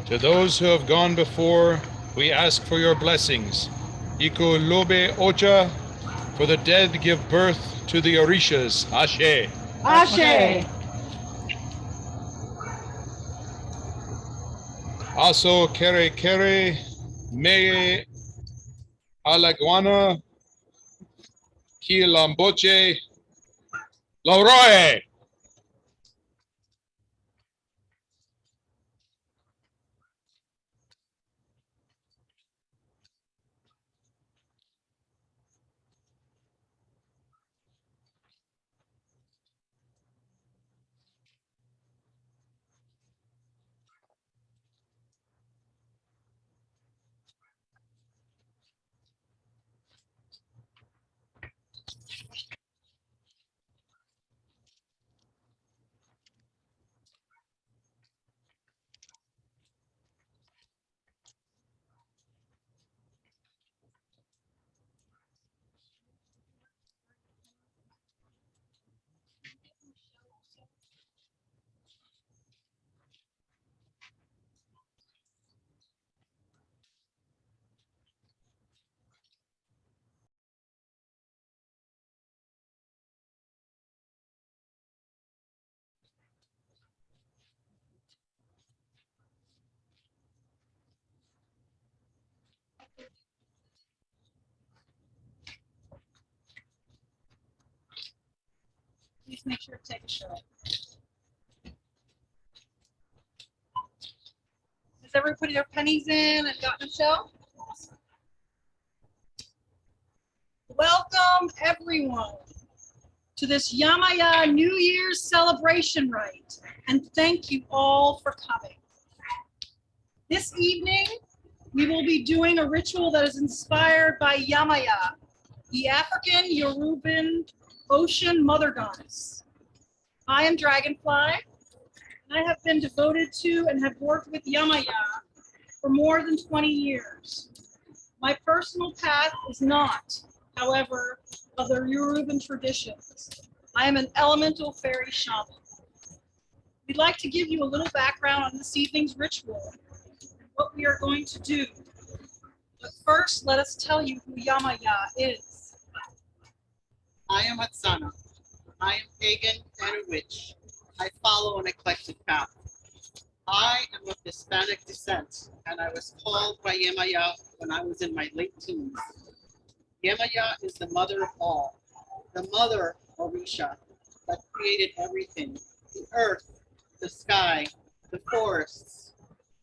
To those who have gone before, we ask for your blessings. Iku lobe ocha, for the dead give birth to the Orishas. Ashe. Ashe. Aso kere kere, me alaguana, ki lamboche, lauroe. Please make sure to take a shot. Has everyone put their pennies in and gotten a shell? Welcome, everyone, to this Yemaya New Year's celebration rite, and thank you all for coming. This evening, we will be doing a ritual that is inspired by Yemaya, the African Yoruban ocean mother goddess. I am Dragonfly, and I have been devoted to and have worked with Yemaya for more than 20 years. My personal path is not, however, of the Yoruban traditions. I am an elemental fairy shaman. We'd like to give you a little background on this evening's ritual and what we are going to do. But first, let us tell you who Yemaya is. I am Hatsana. I am pagan and a witch. I follow an eclectic path. I am of Hispanic descent, and I was called by Yemaya when I was in my late teens. Yemaya is the mother of all, the mother Orisha that created everything, the earth, the sky, the forests,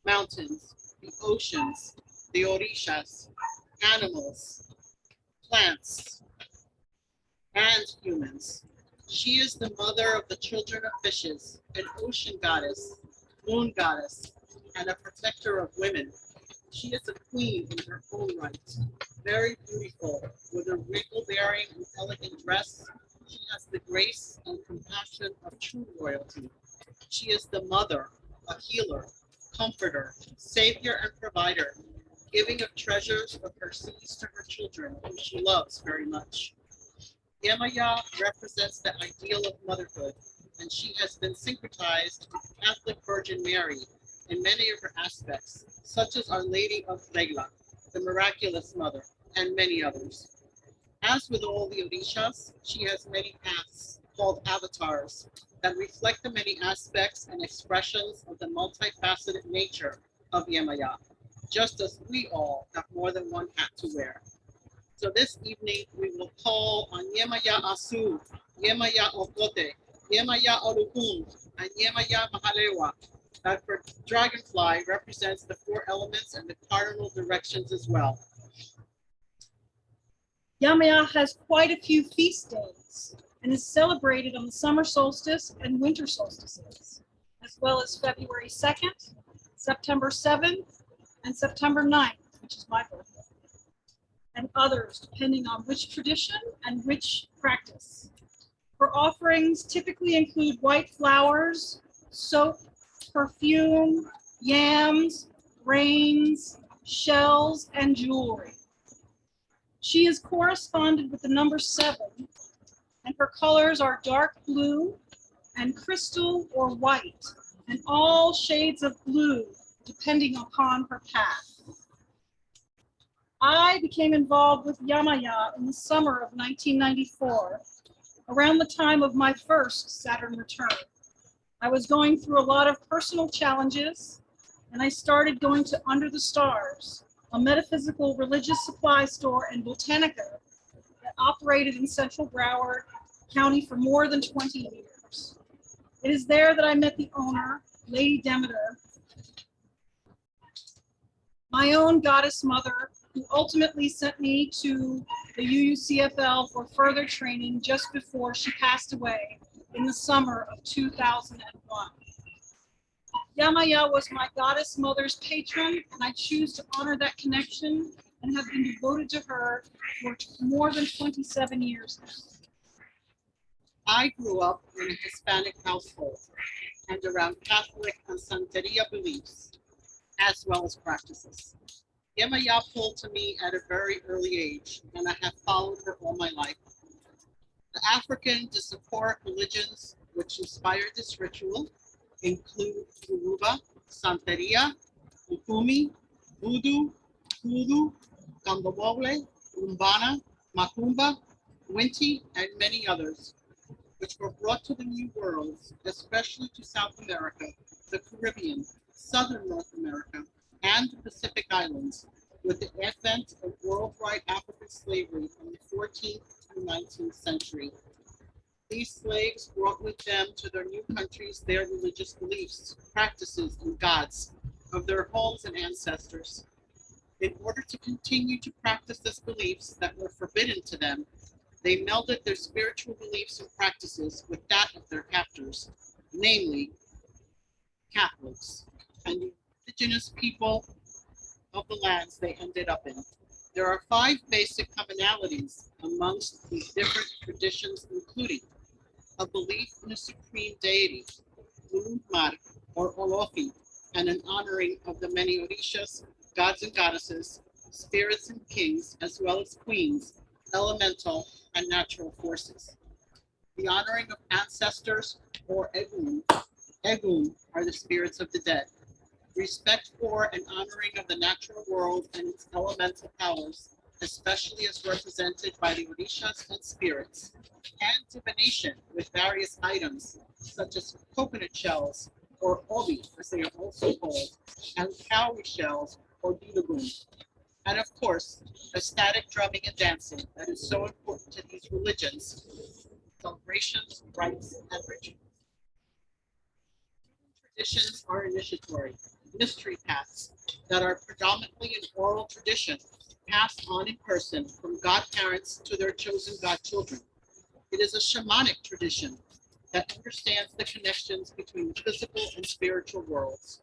mountains, the oceans, the Orishas, animals, plants, and humans. She is the mother of the children of fishes, an ocean goddess, moon goddess, and a protector of women. She is a queen in her own right, very beautiful, with a regal bearing and elegant dress. She has the grace and compassion of true royalty. She is the mother, a healer, comforter, savior, and provider, giving of treasures of her seas to her children, whom she loves very much. Yemaya represents the ideal of motherhood, and she has been syncretized with Catholic Virgin Mary in many of her aspects, such as Our Lady of Regla, the miraculous mother, and many others. As with all the Orishas, she has many paths called avatars that reflect the many aspects and expressions of the multifaceted nature of Yemaya, just as we all have more than one hat to wear. So this evening, we will call on Yemaya Asu, Yemaya Okote, Yemaya Olukun, and Yemaya Mahalewa. That for Dragonfly represents the four elements and the cardinal directions as well. Yemaya has quite a few feast days and is celebrated on the summer solstice and winter solstices, as well as February 2nd, September 7th, and September 9th, which is my birthday, and others depending on which tradition and which practice. Her offerings typically include white flowers, soap, perfume, yams, grains, shells, and jewelry. She is corresponded with the number 7, and her colors are dark blue and crystal or white, and all shades of blue depending upon her path. I became involved with Yemaya in the summer of 1994, around the time of my first Saturn return. I was going through a lot of personal challenges, and I started going to Under the Stars, a metaphysical religious supply store and botanica that operated in central Broward County for more than 20 years. It is there that I met the owner, Lady Demeter, my own goddess mother, who ultimately sent me to the CUUPs for further training just before she passed away in the summer of 2001. Yemaya was my goddess mother's patron, and I choose to honor that connection and have been devoted to her for more than 27 years now. I grew up in a Hispanic household and around Catholic and Santeria beliefs, as well as practices. Yemaya pulled to me at a very early age, and I have followed her all my life. The African Disaporic religions which inspired this ritual include Yoruba, Santeria, Ukumi, Voodoo, Hoodoo, Candomblé, Umbana, Macumba, Winti, and many others, which were brought to the New World, especially to South America, the Caribbean, Southern North America, and the Pacific Islands, with the advent of worldwide African slavery from the 14th to 19th century. These slaves brought with them to their new countries their religious beliefs, practices, and gods of their homes and ancestors. In order to continue to practice these beliefs that were forbidden to them, they melded their spiritual beliefs and practices with that of their captors, namely Catholics, and the indigenous people of the lands they ended up in. There are 5 basic commonalities amongst these different traditions, including a belief in a supreme deity, Ulumar or Olofi, and an honoring of the many Orishas, gods and goddesses, spirits and kings, as well as queens, elemental and natural forces. The honoring of ancestors or Egun. Egun are the spirits of the dead. Respect for and honoring of the natural world and its elemental powers, especially as represented by the Orishas and spirits, and divination with various items, such as coconut shells, or obi, as they are also called, and cowrie shells, or dilagun. And of course, ecstatic drumming and dancing that is so important to these religions, celebrations, rites, and rituals. Traditions are initiatory, mystery paths that are predominantly an oral tradition passed on in person from godparents to their chosen godchildren. It is a shamanic tradition that understands the connections between the physical and spiritual worlds.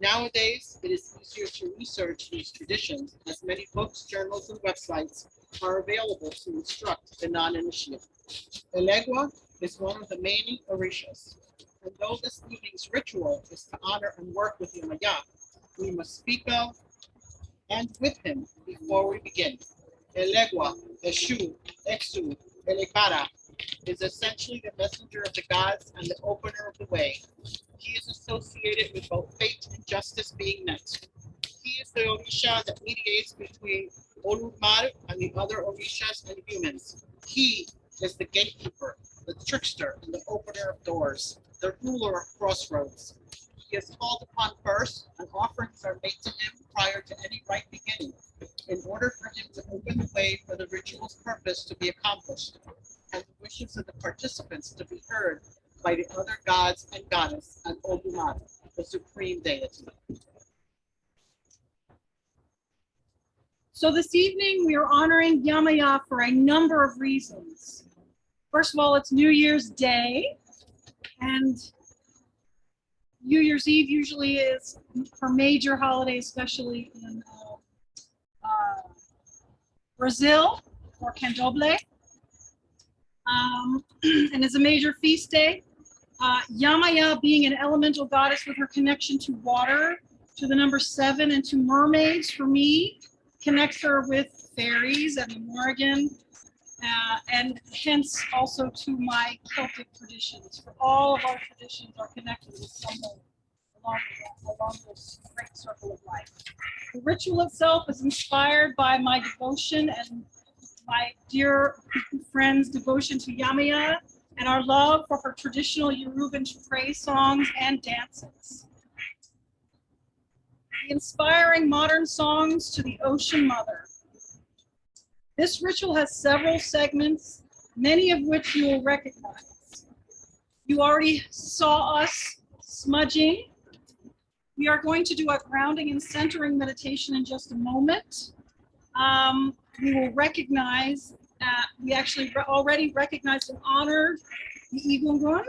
Nowadays, it is easier to research these traditions as many books, journals, and websites are available to instruct the non-initiate. Elegua is one of the main Orishas. And though this evening's ritual is to honor and work with Yemaya, we must speak of and with him before we begin. Elegua, Eshu, Exu, Elekara is essentially the messenger of the gods and the opener of the way. He is associated with both fate and justice being met. He is the Orisha that mediates between Olumar and the other Orishas and humans. He is the gatekeeper, the trickster, and the opener of doors, the ruler of crossroads. He is called upon first, and offerings are made to him prior to any right beginning, in order for him to open the way for the ritual's purpose to be accomplished, and the wishes of the participants to be heard by the other gods and goddess and Ogumad, the supreme deity. So this evening, we are honoring Yemaya for a number of reasons. First of all, it's New Year's Day, and New Year's Eve usually is her major holiday, especially in Brazil, or Candomblé, and is a major feast day. Yemaya, being an elemental goddess with her connection to water, to the number 7, and to mermaids, for me, connects her with fairies and the Morrigan, and hence also to my Celtic traditions. For all of our traditions are connected with some along this great circle of life. The ritual itself is inspired by my devotion and my dear friend's devotion to Yemaya and our love for her traditional Yoruban praise songs and dances. The inspiring modern songs to the Ocean Mother. This ritual has several segments, many of which you will recognize. You already saw us smudging. We are going to do a grounding and centering meditation in just a moment. We will recognize, we actually already recognized and honored the Igungun,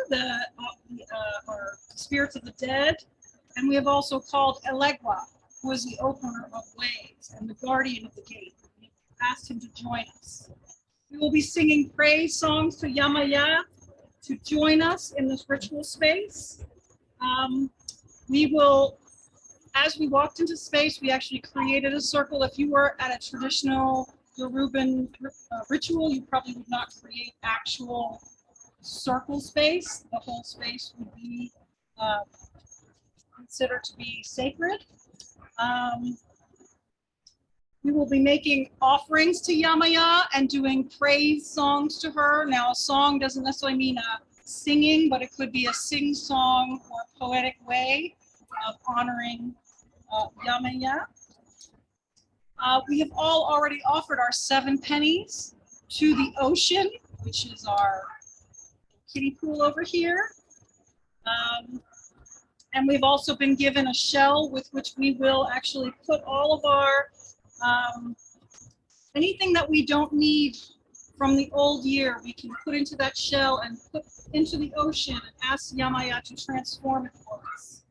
or spirits of the dead, and we have also called Elegua, who is the opener of ways and the guardian of the gate. We asked him to join us. We will be singing praise songs to Yemaya to join us in this ritual space. We will, as we walked into space, we actually created a circle. If you were at a traditional Yoruban ritual, you probably would not create actual circle space. The whole space would be considered to be sacred. We will be making offerings to Yemaya and doing praise songs to her. Now, a song doesn't necessarily mean a singing, but it could be a sing-song or a poetic way of honoring Yemaya. We have all already offered our 7 pennies to the ocean, which is our kiddie pool over here. And we've also been given a shell with which we will actually put all of our, anything that we don't need from the old year, we can put into that shell and put into the ocean and ask Yemaya to transform it for us.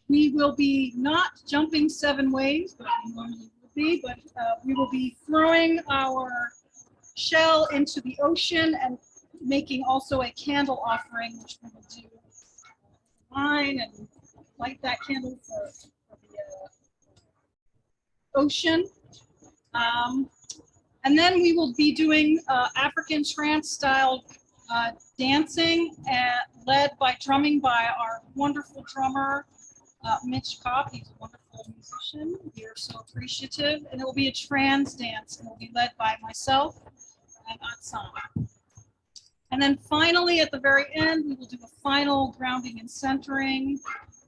We will be not jumping 7 waves, but we normally will be, but we will be throwing our shell into the ocean and making also a candle offering, which we will do wine and light that candle for the ocean. And then we will be doing African trance style dancing led by drumming by our wonderful drummer, Mitch Kopp. He's a wonderful musician. We are so appreciative. And it will be a trance dance, and it will be led by myself and Atsana. And then finally, at the very end, we will do a final grounding and centering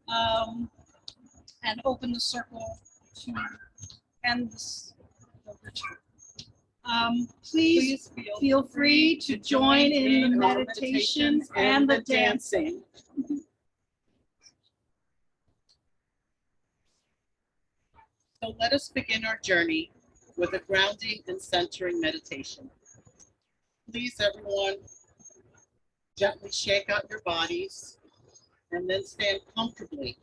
and open the circle to end the ritual. Please feel free to join in the meditation and the dancing. So let us begin our journey with a grounding and centering meditation. Please, everyone, gently shake out your bodies and then stand comfortably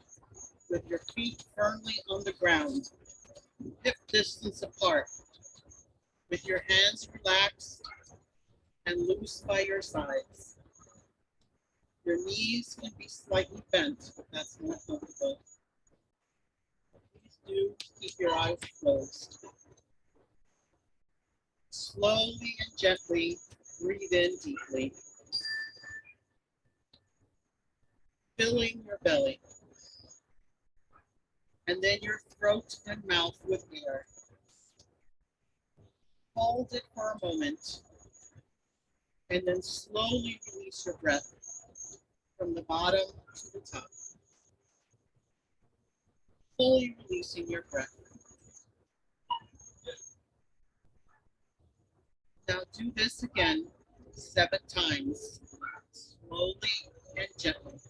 with your feet firmly on the ground, hip distance apart, with your hands relaxed and loose by your sides. Your knees can be slightly bent if that's more comfortable. Please do keep your eyes closed. Slowly and gently breathe in deeply, filling your belly, and then your throat and mouth with air. Hold it for a moment, and then slowly release your breath from the bottom to the top, fully releasing your breath. Now do this again 7 times, slowly and gently.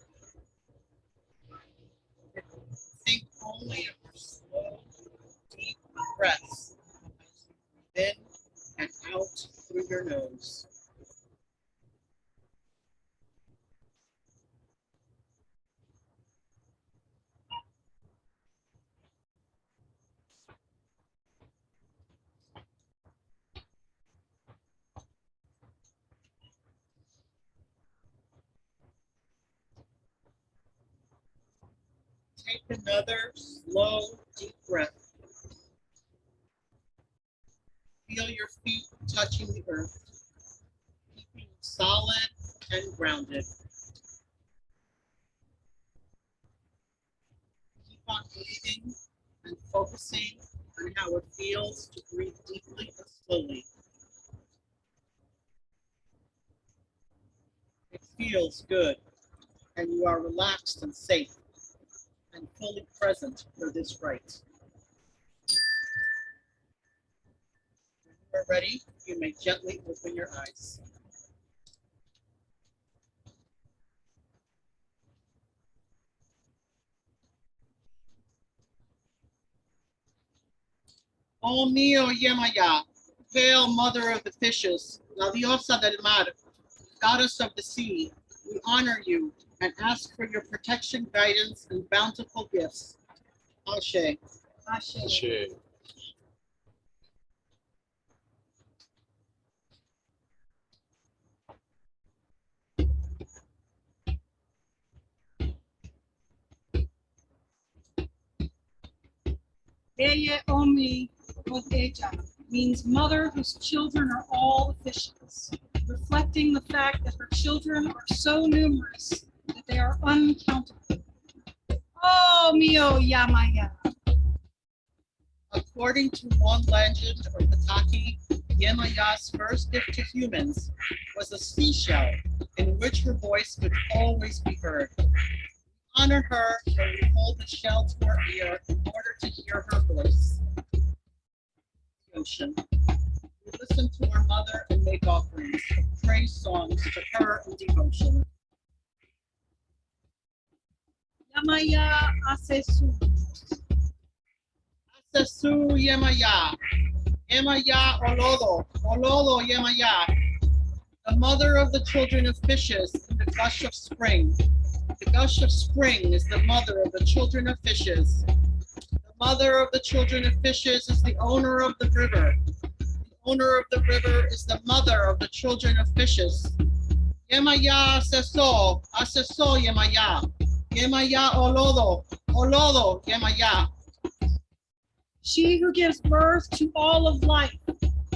Think only of your slow, deep breaths as you breathe in and out through your nose. Take another slow, deep breath. Feel your feet touching the earth, keeping solid and grounded. on breathing and focusing on how it feels to breathe deeply and slowly. It feels good, and you are relaxed and safe and fully present for this rite. When you are ready, you may gently open your eyes. Oh mio Yemaya, hail mother of the fishes, la diosa del mar, goddess of the sea, we honor you and ask for your protection, guidance, and bountiful gifts. Ashe. Ashe. Eye Omi Oteja means mother whose children are all the fishes, reflecting the fact that her children are so numerous that they are uncountable. Oh, mio Yamaya. According to one legend or Pataki, Yemaya's first gift to humans was a seashell in which her voice could always be heard. We honor her when we hold the shell to our ear in order to hear her voice. The ocean. We listen to our mother and make offerings of praise songs to her in devotion. Yamaya Asesu. Asesu Yemaya. Yemaya Olodo. Olodo Yemaya. The mother of the children of fishes in the gush of spring. The gush of spring is the mother of the children of fishes. The mother of the children of fishes is the owner of the river. The owner of the river is the mother of the children of fishes. Yemaya Aseso. Aseso Yemaya. Yemaya Olodo. Olodo Yemaya. She who gives birth to all of life.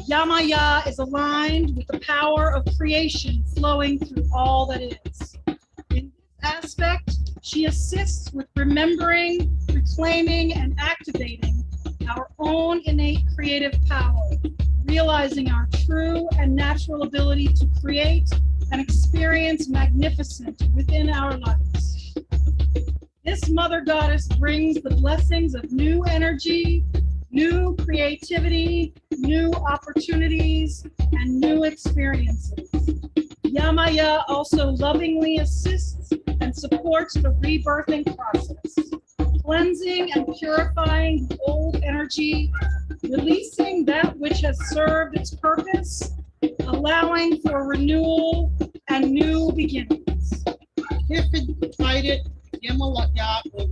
Yamaya is aligned with the power of creation flowing through all that is. In this aspect, she assists with remembering, reclaiming, and activating our own innate creative power, realizing our true and natural ability to create and experience magnificence within our lives. This mother goddess brings the blessings of new energy, new creativity, new opportunities, and new experiences. Yamaya also lovingly assists and supports the rebirthing process, cleansing and purifying the old energy, releasing that which has served its purpose, allowing for renewal and new beginnings. If invited, Yemaya will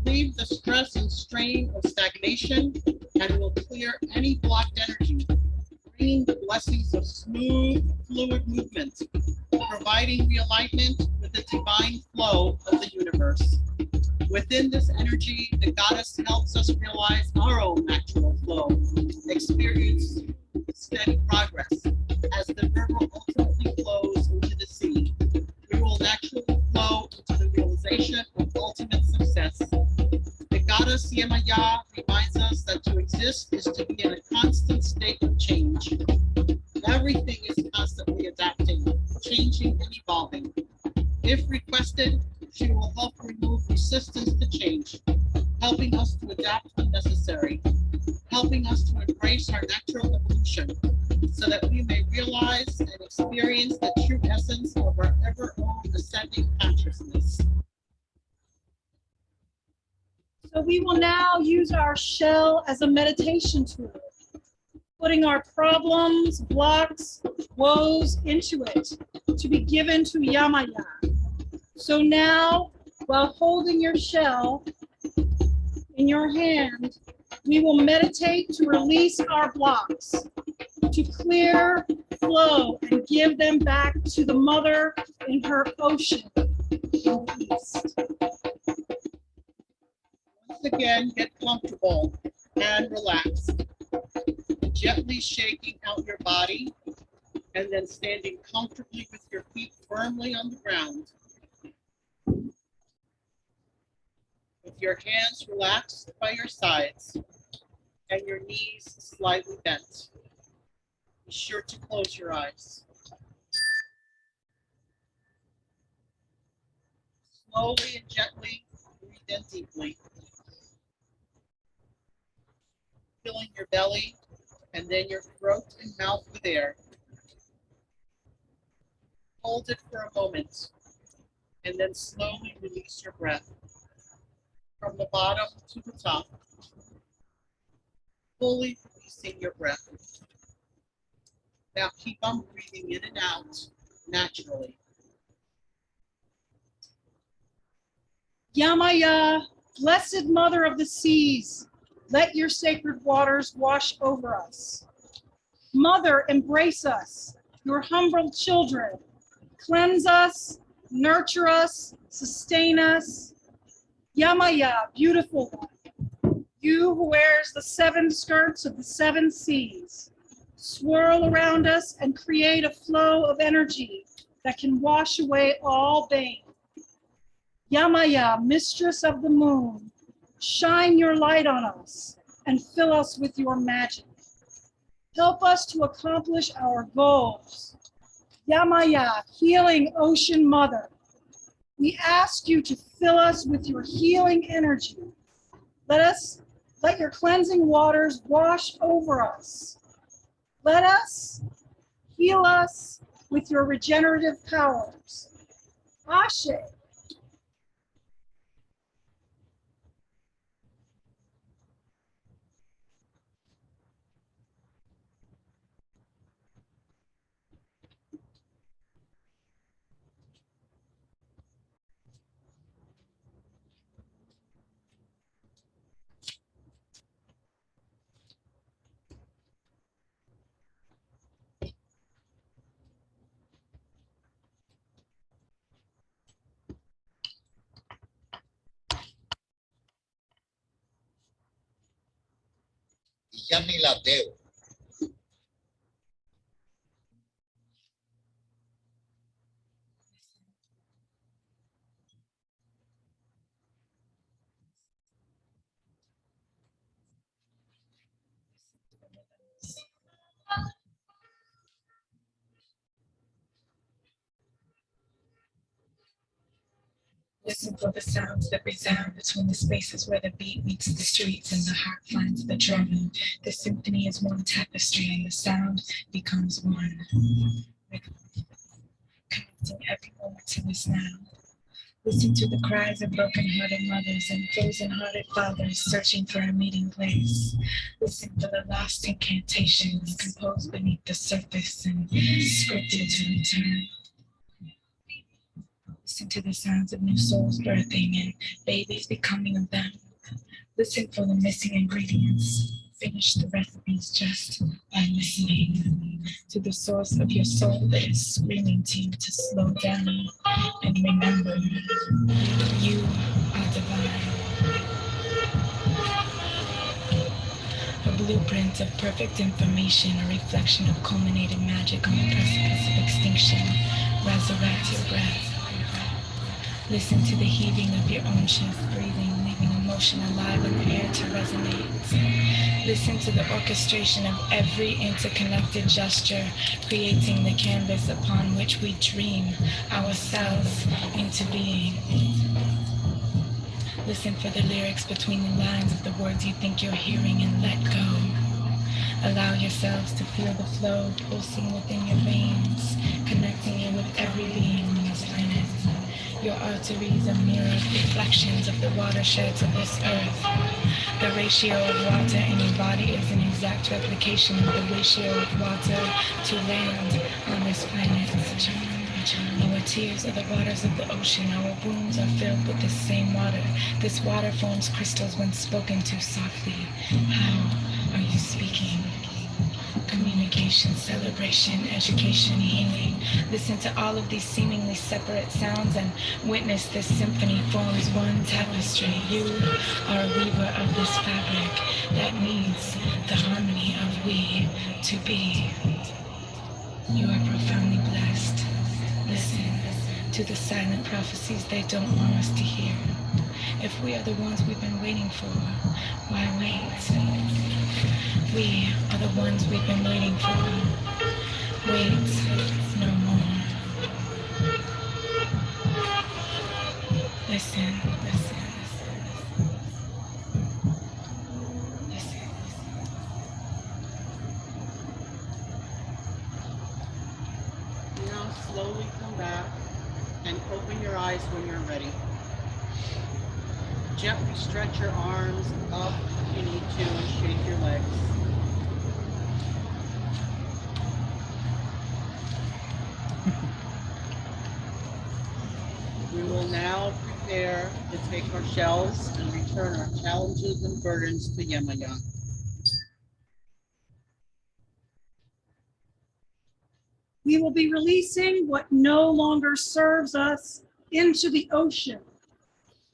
relieve the stress and strain of stagnation and will clear any blocked energy, bringing the blessings of smooth, fluid movement, providing realignment with the divine flow of the universe. Within this energy, the goddess helps us realize our own natural flow, experience steady progress. As the river ultimately flows into the sea, we will naturally flow into the realization of ultimate success. The goddess Yemaya reminds us that to exist is to be in a constant state of change. Everything is constantly adapting, changing, and evolving. If requested, she will help remove resistance to change, helping us to adapt when necessary, helping us to embrace our natural evolution so that we may realize and experience the true essence of our ever-own ascending consciousness. So we will now use our shell as a meditation tool, putting our problems, blocks, woes into it to be given to Yamaya. So now, while holding your shell in your hand, we will meditate to release our blocks, to clear, flow, and give them back to the mother in her ocean in the east. Once again, get comfortable and relaxed, gently shaking out your body and then standing comfortably with your feet firmly on the ground. with your hands relaxed by your sides and your knees slightly bent. Be sure to close your eyes. Slowly and gently breathe in deeply, filling your belly and then your throat and mouth with air. Hold it for a moment and then slowly release your breath from the bottom to the top, fully releasing your breath. Now keep on breathing in and out naturally. Yemaya, blessed mother of the seas, let your sacred waters wash over us. Mother, embrace us, your humble children. Cleanse us, nurture us, sustain us. Yemaya, beautiful one, you who wears the 7 skirts of the 7 seas, swirl around us and create a flow of energy that can wash away all bane. Yemaya, mistress of the moon, shine your light on us and fill us with your magic. Help us to accomplish our goals. Yemaya, healing ocean mother, we ask you to fill us with your healing energy. Let your cleansing waters wash over us. Let us heal us with your regenerative powers. Ashe. Yamiladeo. Listen for the sounds that resound between the spaces where the beat meets the streets and the heart finds the drum. The symphony is one tapestry and the sound becomes one. Connecting every moment to this now. Listen to the cries of broken-hearted mothers and frozen-hearted fathers searching for a meeting place. Listen for the lost incantations composed beneath the surface and scripted to return. Listen to the sounds of new souls birthing and babies becoming of them. Listen for the missing ingredients. Finish the recipes just by listening to the source of your soul that is screaming to you to slow down and remember, you are divine. A blueprint of perfect information, a reflection of culminated magic on the precipice of extinction. Resurrect your breath. Listen to the heaving of your own chest breathing, leaving emotion alive in the air to resonate. Listen to the orchestration of every interconnected gesture, creating the canvas upon which we dream ourselves into being. Listen for the lyrics between the lines of the words you think you're hearing and let go. Allow yourselves to feel the flow pulsing within your veins, connecting you with every being on this planet. Your arteries are mirrored reflections of the watersheds of this earth. The ratio of water in your body is an exact replication of the ratio of water to land on this planet. Our tears are the waters of the ocean. Our wounds are filled with this same water. This water forms crystals when spoken to softly. How are you speaking? Communication, celebration, education, healing. Listen to all of these seemingly separate sounds and witness this symphony forms one tapestry. You are a weaver of this fabric that needs the harmony of we to be. You are profoundly blessed. Listen to to the silent prophecies they don't want us to hear. If we are the ones we've been waiting for, why wait? We are the ones we've been waiting for. Wait no more. Listen, listen, listen. Now slowly come back and open your eyes when you're ready. Gently stretch your arms up if you need to and shake your legs. We will now prepare to take our shells and return our challenges and burdens to Yemaya. We will be releasing what no longer serves us into the ocean.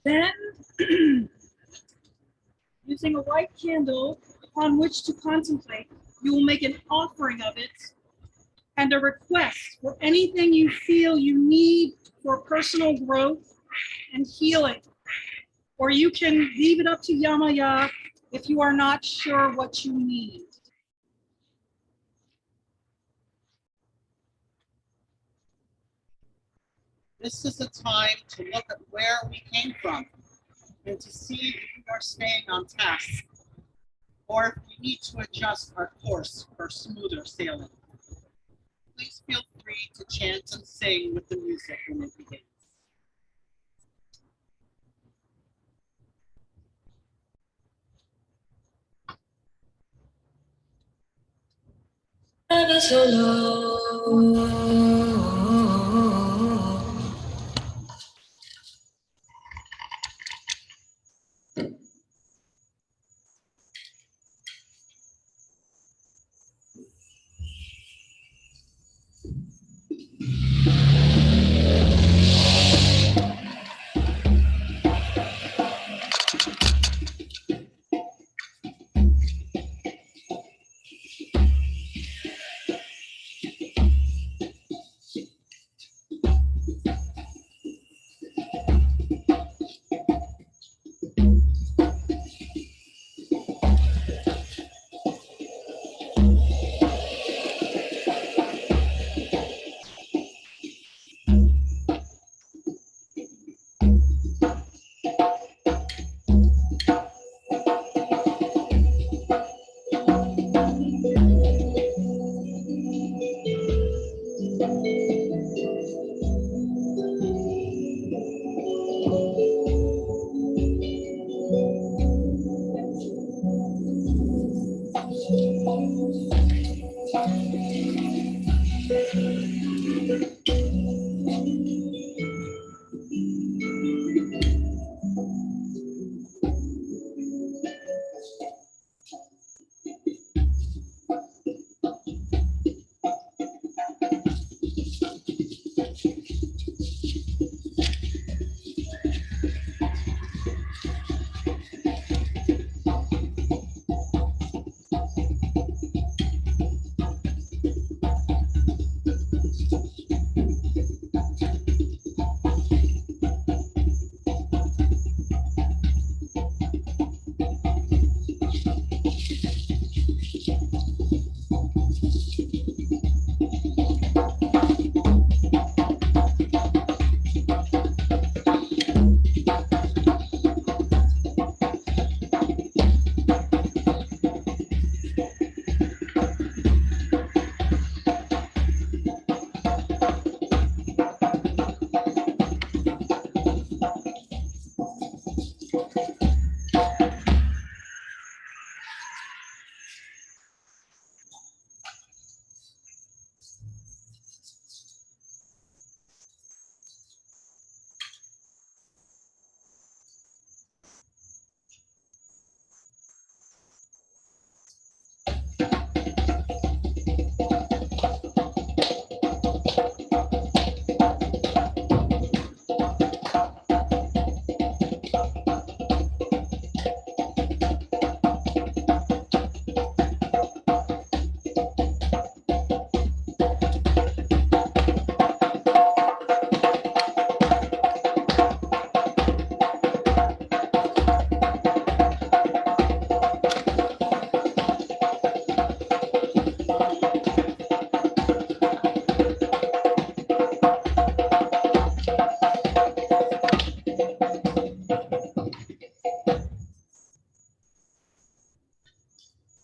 Then, using a white candle upon which to contemplate, you will make an offering of it and a request for anything you feel you need for personal growth and healing. Or you can leave it up to Yemaya if you are not sure what you need. This is a time to look at where we came from and to see if we are staying on task or if we need to adjust our course for smoother sailing. Please feel free to chant and sing with the music when it begins. Never so low.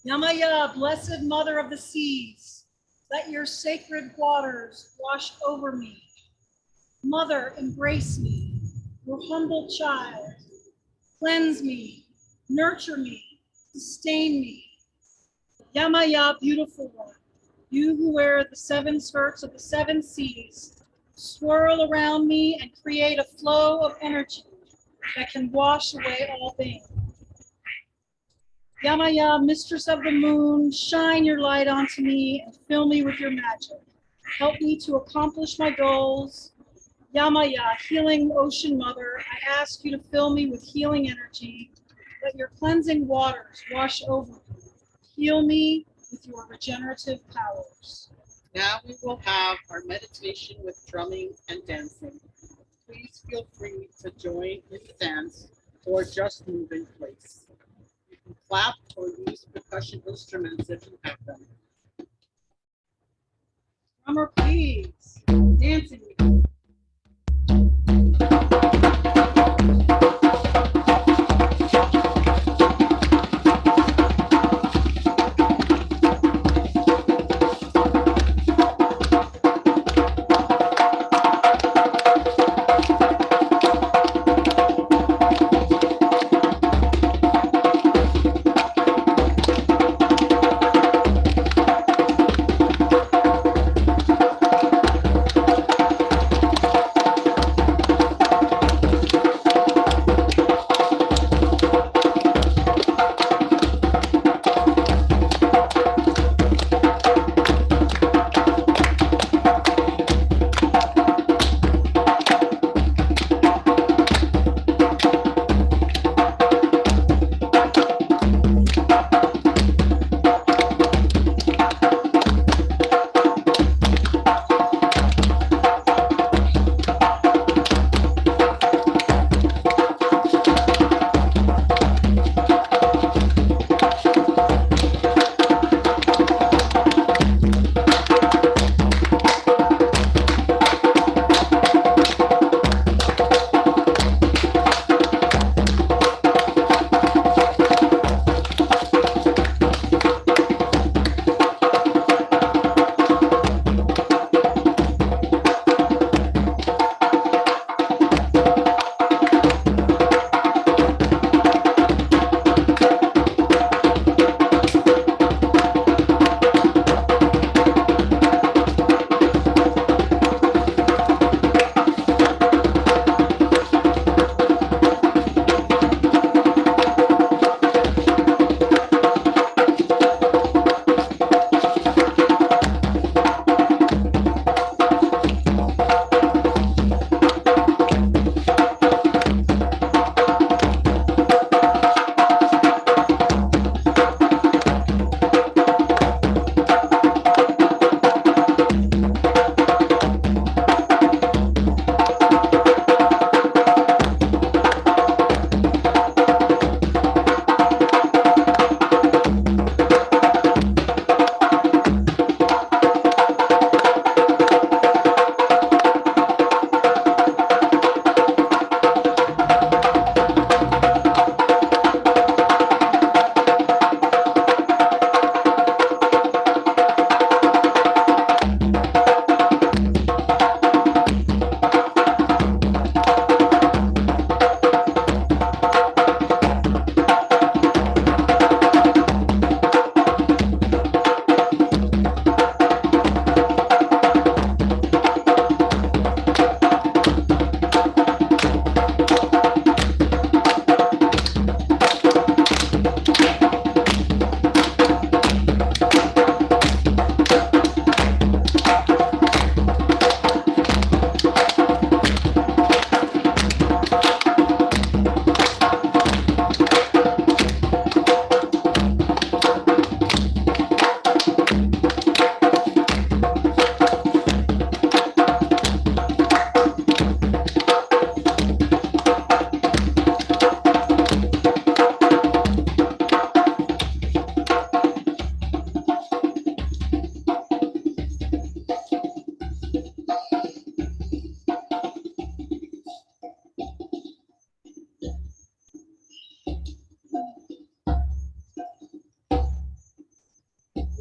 Yemaya, blessed mother of the seas, let your sacred waters wash over me. Mother, embrace me, your humble child. Cleanse me, nurture me, sustain me. Yemaya, beautiful one, you who wear the seven skirts of the seven seas, swirl around me and create a flow of energy that can wash away all things. Yemaya, mistress of the moon, shine your light onto me and fill me with your magic. Help me to accomplish my goals. Yemaya, healing ocean mother, I ask you to fill me with healing energy. Let your cleansing waters wash over me. Heal me with your regenerative powers. Now we will have our meditation with drumming and dancing. Please feel free to join in the dance or just move in place. You can clap or use percussion instruments if you have them. Drummer, please. Dancing.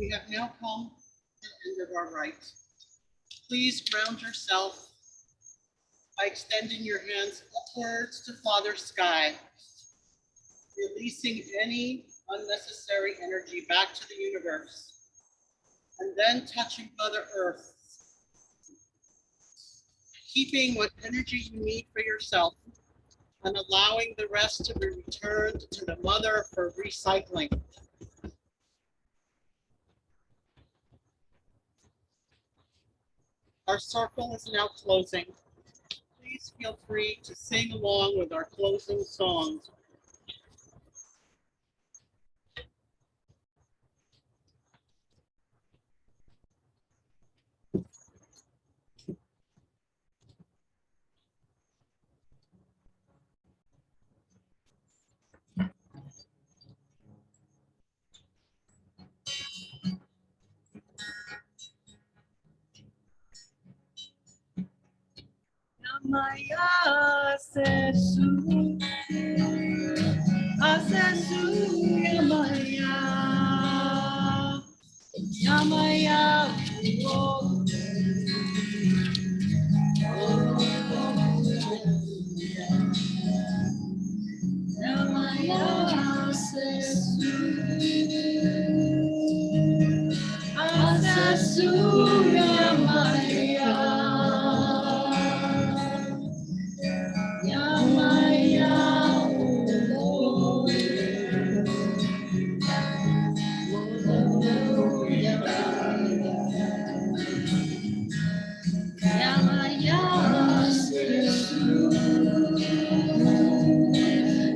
We have now come to the end of our rite. Please ground yourself by extending your hands upwards to Father Sky, releasing any unnecessary energy back to the universe, and then touching Mother Earth, keeping what energy you need for yourself and allowing the rest to be returned to the Mother for recycling. Our circle is now closing. Please feel free to sing along with our closing songs. Yamaya sesu, asesu Yamaya, Yamaya, oh, Yamaya sesu, asesu Yamaya. Yamaya, oh, Yamaya,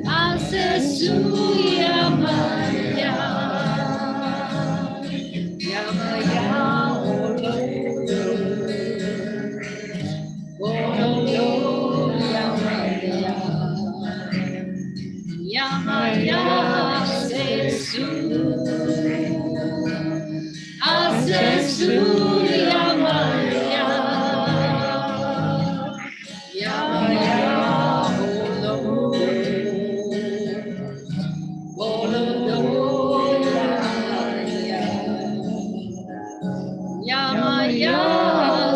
Asesu, Yamaya, Yamaya, oh, Yamaya, Yamaya, Asesu, Asesu, Yamaya, Yamaya, Yamaya,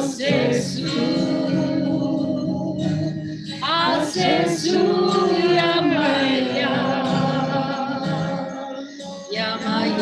Asesu, Asesu, Yamaya, Yamaya, Yamaya.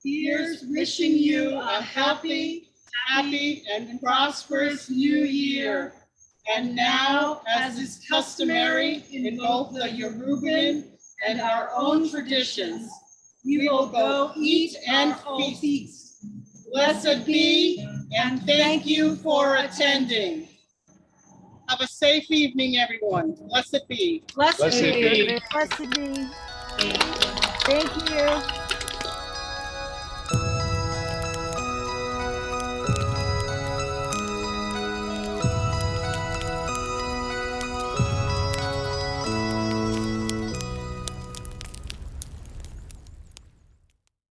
Here's wishing you a happy, and prosperous new year. And now, as is customary in both the Yoruban and our own traditions, we will go eat and feast. Blessed be, and thank you for attending. Have a safe evening, everyone. Blessed be. Blessed Blessed be. Blessed be. Thank you.